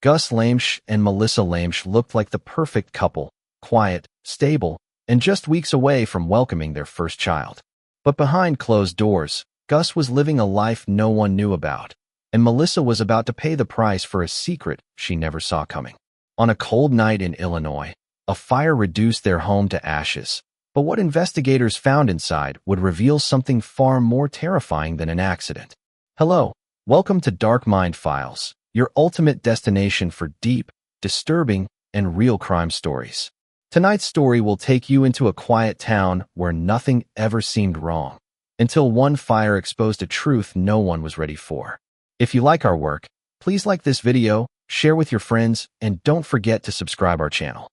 Gus Lamesh and Melissa Lamesh looked like the perfect couple, quiet, stable, and just weeks away from welcoming their first child. But behind closed doors, Gus was living a life no one knew about, and Melissa was about to pay the price for a secret she never saw coming. On a cold night in Illinois, a fire reduced their home to ashes, but what investigators found inside would reveal something far more terrifying than an accident. Hello, welcome to Dark Mind Files, your ultimate destination for deep, disturbing, and real crime stories. Tonight's story will take you into a quiet town where nothing ever seemed wrong, until one fire exposed a truth no one was ready for. If you like our work, please like this video, share with your friends, and don't forget to subscribe our channel.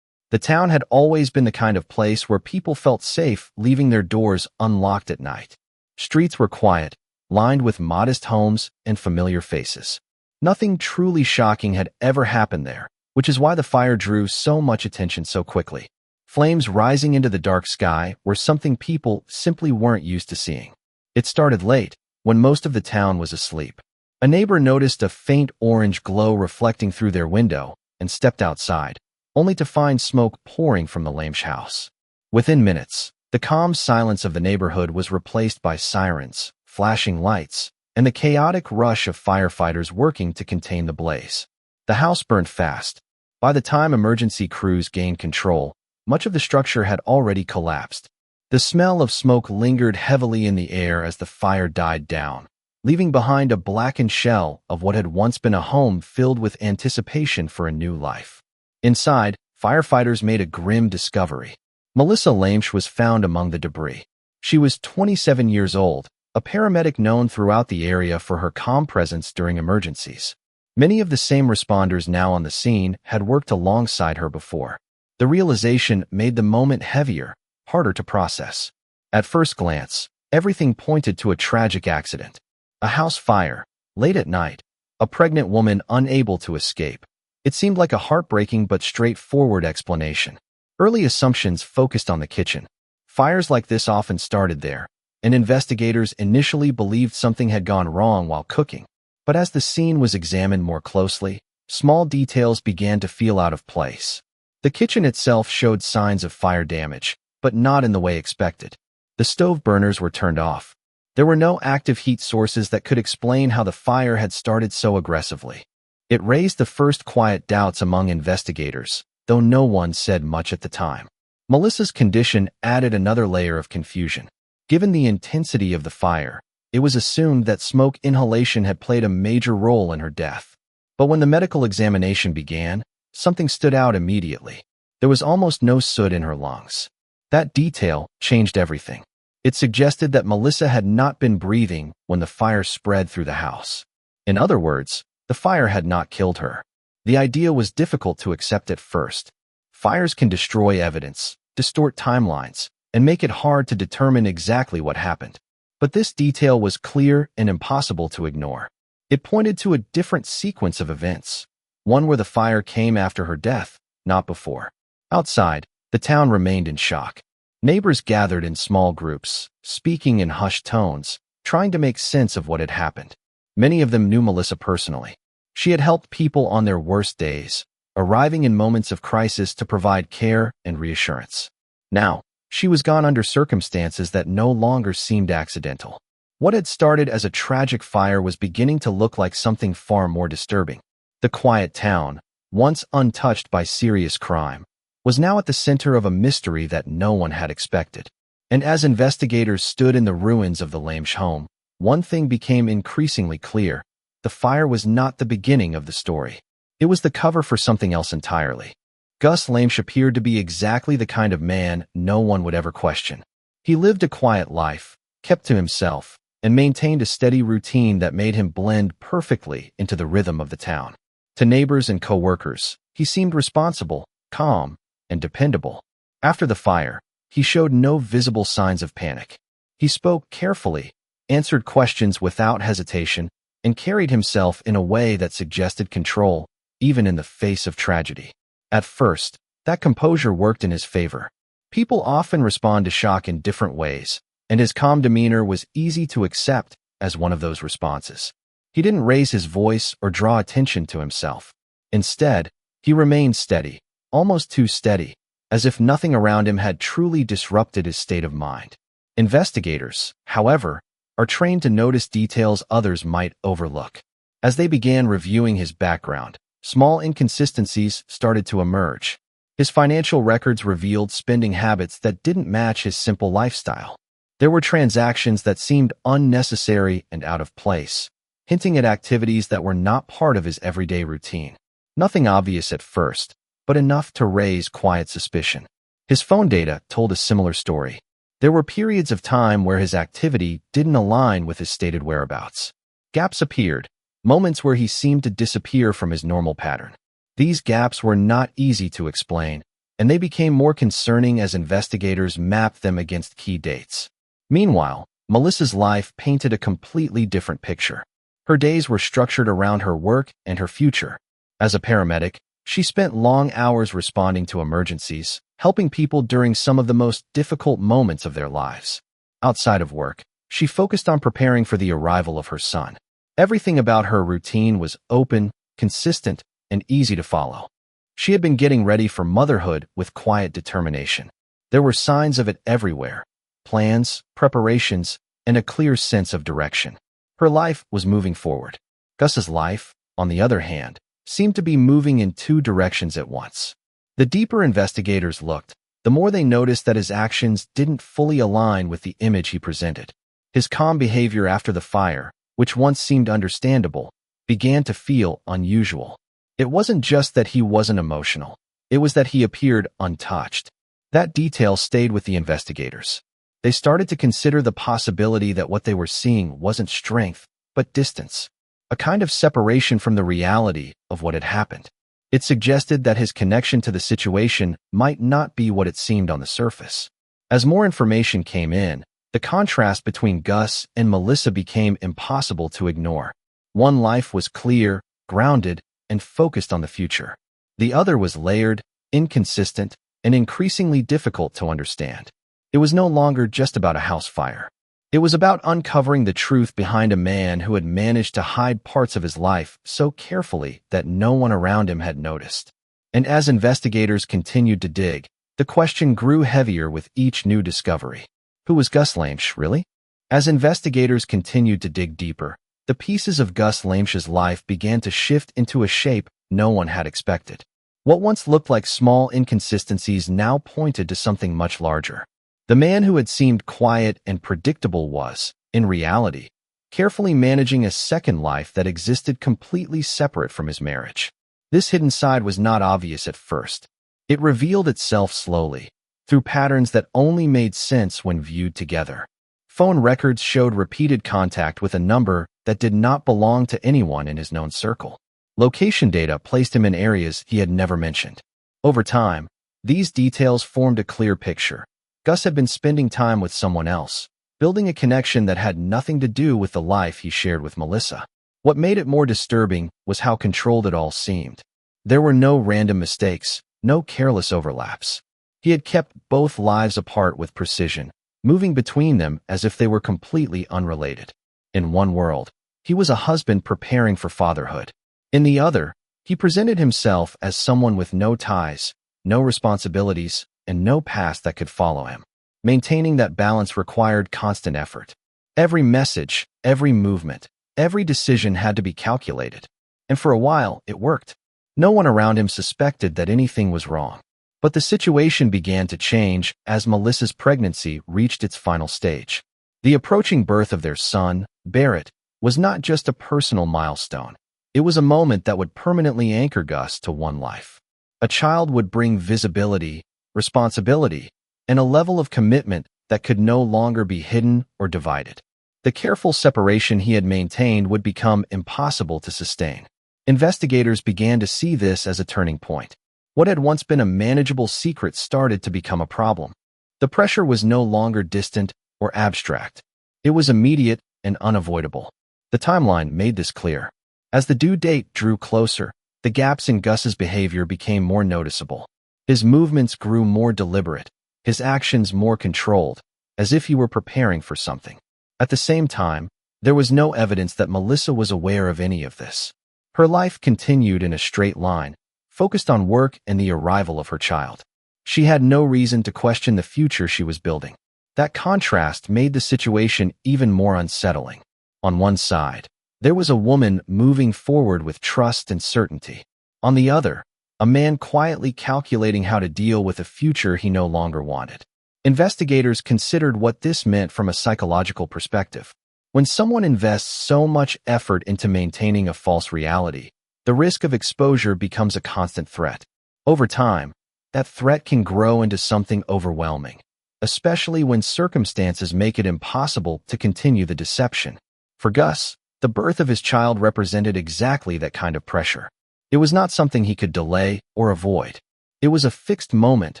The town had always been the kind of place where people felt safe leaving their doors unlocked at night. Streets were quiet, lined with modest homes and familiar faces. Nothing truly shocking had ever happened there, which is why the fire drew so much attention so quickly. Flames rising into the dark sky were something people simply weren't used to seeing. It started late, when most of the town was asleep. A neighbor noticed a faint orange glow reflecting through their window and stepped outside, only to find smoke pouring from the Lamesh house. Within minutes, the calm silence of the neighborhood was replaced by sirens, flashing lights, and the chaotic rush of firefighters working to contain the blaze. The house burned fast. By the time emergency crews gained control, much of the structure had already collapsed. The smell of smoke lingered heavily in the air as the fire died down, leaving behind a blackened shell of what had once been a home filled with anticipation for a new life. Inside, firefighters made a grim discovery. Melissa Lamesh was found among the debris. She was 27 years old, a paramedic known throughout the area for her calm presence during emergencies. Many of the same responders now on the scene had worked alongside her before. The realization made the moment heavier, harder to process. At first glance, everything pointed to a tragic accident. A house fire, late at night, a pregnant woman unable to escape. It seemed like a heartbreaking but straightforward explanation. Early assumptions focused on the kitchen. Fires like this often started there, and investigators initially believed something had gone wrong while cooking. But as the scene was examined more closely, small details began to feel out of place. The kitchen itself showed signs of fire damage, but not in the way expected. The stove burners were turned off. There were no active heat sources that could explain how the fire had started so aggressively. It raised the first quiet doubts among investigators, though no one said much at the time. Melissa's condition added another layer of confusion. Given the intensity of the fire, it was assumed that smoke inhalation had played a major role in her death. But when the medical examination began, something stood out immediately. There was almost no soot in her lungs. That detail changed everything. It suggested that Melissa had not been breathing when the fire spread through the house. In other words, the fire had not killed her. The idea was difficult to accept at first. Fires can destroy evidence, distort timelines, and make it hard to determine exactly what happened. But this detail was clear and impossible to ignore. It pointed to a different sequence of events, one where the fire came after her death, not before. Outside, the town remained in shock. Neighbors gathered in small groups, speaking in hushed tones, trying to make sense of what had happened. Many of them knew Melissa personally. She had helped people on their worst days, arriving in moments of crisis to provide care and reassurance. Now, she was gone under circumstances that no longer seemed accidental. What had started as a tragic fire was beginning to look like something far more disturbing. The quiet town, once untouched by serious crime, was now at the center of a mystery that no one had expected. And as investigators stood in the ruins of the Lamesh home, one thing became increasingly clear. The fire was not the beginning of the story. It was the cover for something else entirely. Gus Lamesh appeared to be exactly the kind of man no one would ever question. He lived a quiet life, kept to himself, and maintained a steady routine that made him blend perfectly into the rhythm of the town. To neighbors and co-workers, he seemed responsible, calm, and dependable. After the fire, he showed no visible signs of panic. He spoke carefully, answered questions without hesitation, and carried himself in a way that suggested control, even in the face of tragedy. At first, that composure worked in his favor. People often respond to shock in different ways, and his calm demeanor was easy to accept as one of those responses. He didn't raise his voice or draw attention to himself. Instead, he remained steady, almost too steady, as if nothing around him had truly disrupted his state of mind. Investigators, however, are trained to notice details others might overlook. As they began reviewing his background, small inconsistencies started to emerge. His financial records revealed spending habits that didn't match his simple lifestyle. There were transactions that seemed unnecessary and out of place, hinting at activities that were not part of his everyday routine. Nothing obvious at first, but enough to raise quiet suspicion. His phone data told a similar story. There were periods of time where his activity didn't align with his stated whereabouts. Gaps appeared, moments where he seemed to disappear from his normal pattern. These gaps were not easy to explain, and they became more concerning as investigators mapped them against key dates. Meanwhile, Melissa's life painted a completely different picture. Her days were structured around her work and her future. As a paramedic, she spent long hours responding to emergencies, helping people during some of the most difficult moments of their lives. Outside of work, she focused on preparing for the arrival of her son. Everything about her routine was open, consistent, and easy to follow. She had been getting ready for motherhood with quiet determination. There were signs of it everywhere: plans, preparations, and a clear sense of direction. Her life was moving forward. Gus's life, on the other hand, seemed to be moving in two directions at once. The deeper investigators looked, the more they noticed that his actions didn't fully align with the image he presented. His calm behavior after the fire, which once seemed understandable, began to feel unusual. It wasn't just that he wasn't emotional. It was that he appeared untouched. That detail stayed with the investigators. They started to consider the possibility that what they were seeing wasn't strength, but distance, a kind of separation from the reality of what had happened. It suggested that his connection to the situation might not be what it seemed on the surface. As more information came in, the contrast between Gus and Melissa became impossible to ignore. One life was clear, grounded, and focused on the future. The other was layered, inconsistent, and increasingly difficult to understand. It was no longer just about a house fire. It was about uncovering the truth behind a man who had managed to hide parts of his life so carefully that no one around him had noticed. And as investigators continued to dig, the question grew heavier with each new discovery. Who was Gus Lamesh, really? As investigators continued to dig deeper, the pieces of Gus Lamesh's life began to shift into a shape no one had expected. What once looked like small inconsistencies now pointed to something much larger. The man who had seemed quiet and predictable was, in reality, carefully managing a second life that existed completely separate from his marriage. This hidden side was not obvious at first. It revealed itself slowly, through patterns that only made sense when viewed together. Phone records showed repeated contact with a number that did not belong to anyone in his known circle. Location data placed him in areas he had never mentioned. Over time, these details formed a clear picture. Gus had been spending time with someone else, building a connection that had nothing to do with the life he shared with Melissa. What made it more disturbing was how controlled it all seemed. There were no random mistakes, no careless overlaps. He had kept both lives apart with precision, moving between them as if they were completely unrelated. In one world, he was a husband preparing for fatherhood. In the other, he presented himself as someone with no ties, no responsibilities, and no past that could follow him. Maintaining that balance required constant effort. Every message, every movement, every decision had to be calculated. And for a while, it worked. No one around him suspected that anything was wrong. But the situation began to change as Melissa's pregnancy reached its final stage. The approaching birth of their son, Barrett, was not just a personal milestone. It was a moment that would permanently anchor Gus to one life. A child would bring visibility, responsibility, and a level of commitment that could no longer be hidden or divided. The careful separation he had maintained would become impossible to sustain. Investigators began to see this as a turning point. What had once been a manageable secret started to become a problem. The pressure was no longer distant or abstract. It was immediate and unavoidable. The timeline made this clear. As the due date drew closer, the gaps in Gus's behavior became more noticeable. His movements grew more deliberate, his actions more controlled, as if he were preparing for something. At the same time, there was no evidence that Melissa was aware of any of this. Her life continued in a straight line, focused on work and the arrival of her child. She had no reason to question the future she was building. That contrast made the situation even more unsettling. On one side, there was a woman moving forward with trust and certainty. On the other, a man quietly calculating how to deal with a future he no longer wanted. Investigators considered what this meant from a psychological perspective. When someone invests so much effort into maintaining a false reality, the risk of exposure becomes a constant threat. Over time, that threat can grow into something overwhelming, especially when circumstances make it impossible to continue the deception. For Gus, the birth of his child represented exactly that kind of pressure. It was not something he could delay or avoid. It was a fixed moment,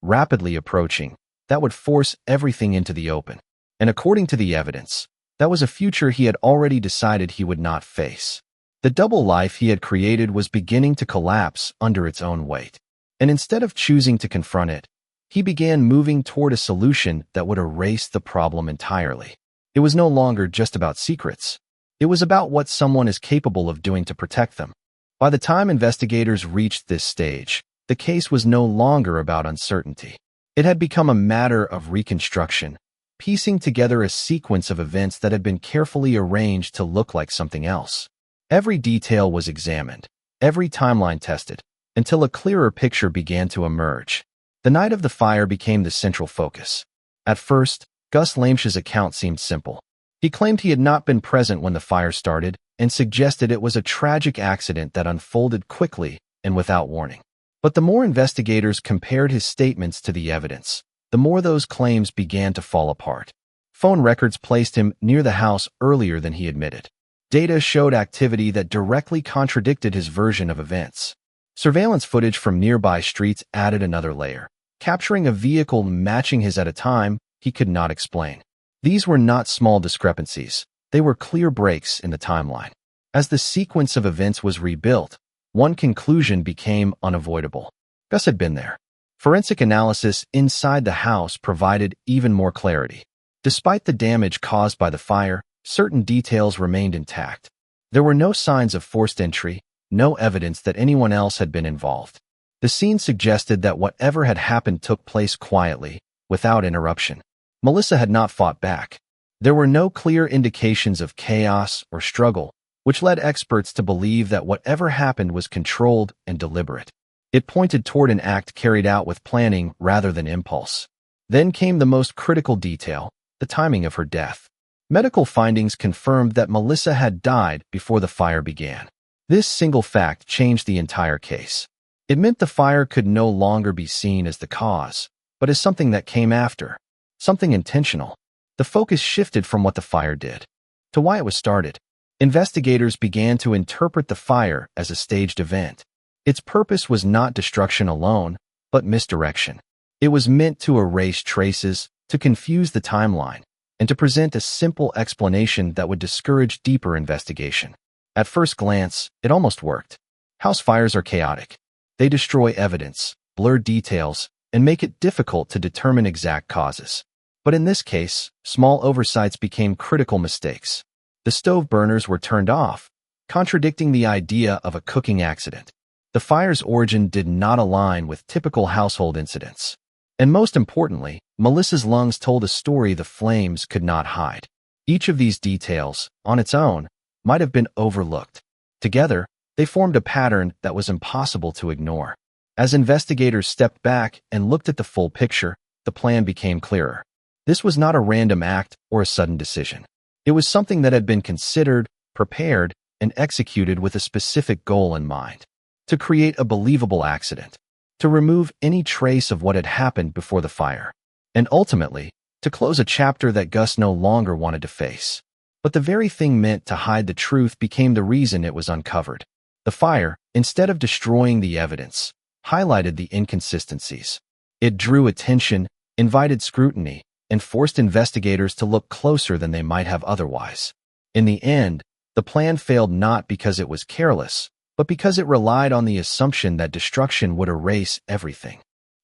rapidly approaching, that would force everything into the open. And according to the evidence, that was a future he had already decided he would not face. The double life he had created was beginning to collapse under its own weight. And instead of choosing to confront it, he began moving toward a solution that would erase the problem entirely. It was no longer just about secrets. It was about what someone is capable of doing to protect them. By the time investigators reached this stage, the case was no longer about uncertainty. It had become a matter of reconstruction, piecing together a sequence of events that had been carefully arranged to look like something else. Every detail was examined, every timeline tested, until a clearer picture began to emerge. The night of the fire became the central focus. At first, Gus Lamesh's account seemed simple. He claimed he had not been present when the fire started and suggested it was a tragic accident that unfolded quickly and without warning. But the more investigators compared his statements to the evidence, the more those claims began to fall apart. Phone records placed him near the house earlier than he admitted. Data showed activity that directly contradicted his version of events. Surveillance footage from nearby streets added another layer, capturing a vehicle matching his at a time he could not explain. These were not small discrepancies. They were clear breaks in the timeline. As the sequence of events was rebuilt, one conclusion became unavoidable. Gus had been there. Forensic analysis inside the house provided even more clarity. Despite the damage caused by the fire, certain details remained intact. There were no signs of forced entry, no evidence that anyone else had been involved. The scene suggested that whatever had happened took place quietly, without interruption. Melissa had not fought back. There were no clear indications of chaos or struggle, which led experts to believe that whatever happened was controlled and deliberate. It pointed toward an act carried out with planning rather than impulse. Then came the most critical detail, the timing of her death. Medical findings confirmed that Melissa had died before the fire began. This single fact changed the entire case. It meant the fire could no longer be seen as the cause, but as something that came after, something intentional. The focus shifted from what the fire did to why it was started. Investigators began to interpret the fire as a staged event. Its purpose was not destruction alone, but misdirection. It was meant to erase traces, to confuse the timeline, and to present a simple explanation that would discourage deeper investigation. At first glance, it almost worked. House fires are chaotic. They destroy evidence, blur details, and make it difficult to determine exact causes. But in this case, small oversights became critical mistakes. The stove burners were turned off, contradicting the idea of a cooking accident. The fire's origin did not align with typical household incidents. And most importantly, Melissa's lungs told a story the flames could not hide. Each of these details, on its own, might have been overlooked. Together, they formed a pattern that was impossible to ignore. As investigators stepped back and looked at the full picture, the plan became clearer. This was not a random act or a sudden decision. It was something that had been considered, prepared, and executed with a specific goal in mind: to create a believable accident, to remove any trace of what had happened before the fire, and ultimately, to close a chapter that Gus no longer wanted to face. But the very thing meant to hide the truth became the reason it was uncovered. The fire, instead of destroying the evidence, highlighted the inconsistencies. It drew attention, invited scrutiny, and forced investigators to look closer than they might have otherwise. In the end, the plan failed not because it was careless, but because it relied on the assumption that destruction would erase everything.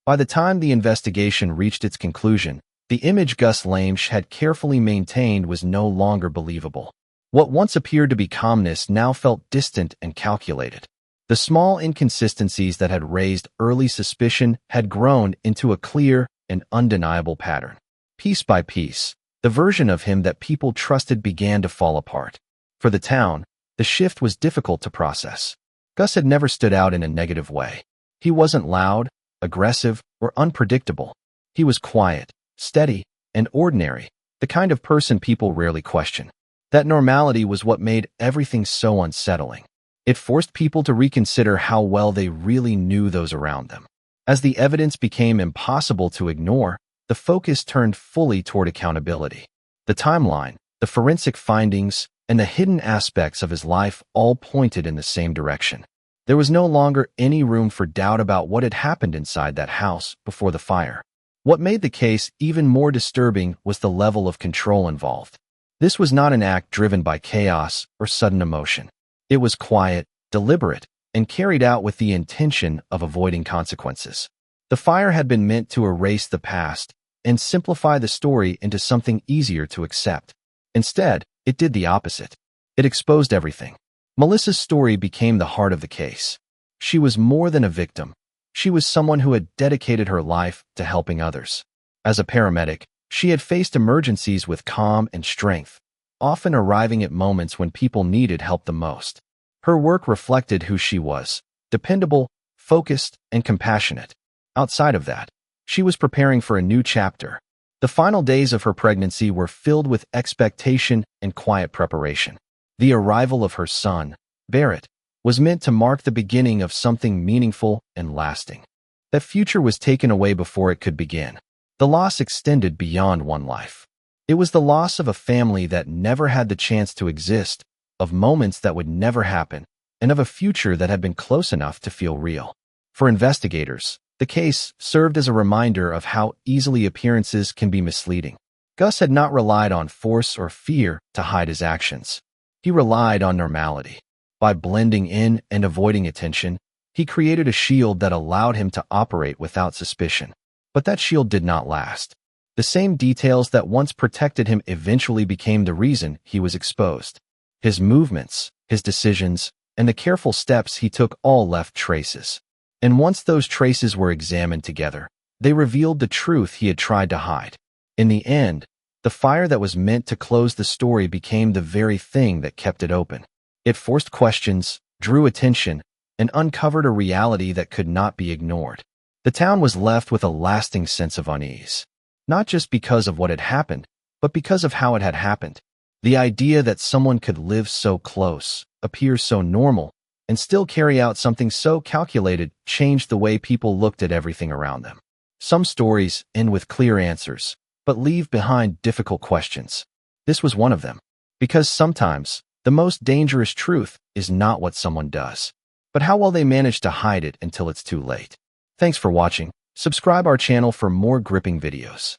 By the time the investigation reached its conclusion, the image Gus Lamesh had carefully maintained was no longer believable. What once appeared to be calmness now felt distant and calculated. The small inconsistencies that had raised early suspicion had grown into a clear and undeniable pattern. Piece by piece, the version of him that people trusted began to fall apart. For the town, the shift was difficult to process. Gus had never stood out in a negative way. He wasn't loud, aggressive, or unpredictable. He was quiet, steady, and ordinary, the kind of person people rarely question. That normality was what made everything so unsettling. It forced people to reconsider how well they really knew those around them. As the evidence became impossible to ignore, the focus turned fully toward accountability. The timeline, the forensic findings, and the hidden aspects of his life all pointed in the same direction. There was no longer any room for doubt about what had happened inside that house before the fire. What made the case even more disturbing was the level of control involved. This was not an act driven by chaos or sudden emotion. It was quiet, deliberate, and carried out with the intention of avoiding consequences. The fire had been meant to erase the past and simplify the story into something easier to accept. Instead, it did the opposite. It exposed everything. Melissa's story became the heart of the case. She was more than a victim. She was someone who had dedicated her life to helping others. As a paramedic, she had faced emergencies with calm and strength, often arriving at moments when people needed help the most. Her work reflected who she was: dependable, focused, and compassionate. Outside of that, she was preparing for a new chapter. The final days of her pregnancy were filled with expectation and quiet preparation. The arrival of her son, Barrett, was meant to mark the beginning of something meaningful and lasting. That future was taken away before it could begin. The loss extended beyond one life. It was the loss of a family that never had the chance to exist, of moments that would never happen, and of a future that had been close enough to feel real. For investigators, the case served as a reminder of how easily appearances can be misleading. Gus had not relied on force or fear to hide his actions. He relied on normality. By blending in and avoiding attention, he created a shield that allowed him to operate without suspicion. But that shield did not last. The same details that once protected him eventually became the reason he was exposed. His movements, his decisions, and the careful steps he took all left traces. And once those traces were examined together, they revealed the truth he had tried to hide. In the end, the fire that was meant to close the story became the very thing that kept it open. It forced questions, drew attention, and uncovered a reality that could not be ignored. The town was left with a lasting sense of unease. Not just because of what had happened, but because of how it had happened. The idea that someone could live so close, appear so normal, and still carry out something so calculated changed the way people looked at everything around them. Some stories end with clear answers, but leave behind difficult questions. This was one of them. Because sometimes, the most dangerous truth is not what someone does, but how well they manage to hide it until it's too late. Thanks for watching. Subscribe our channel for more gripping videos.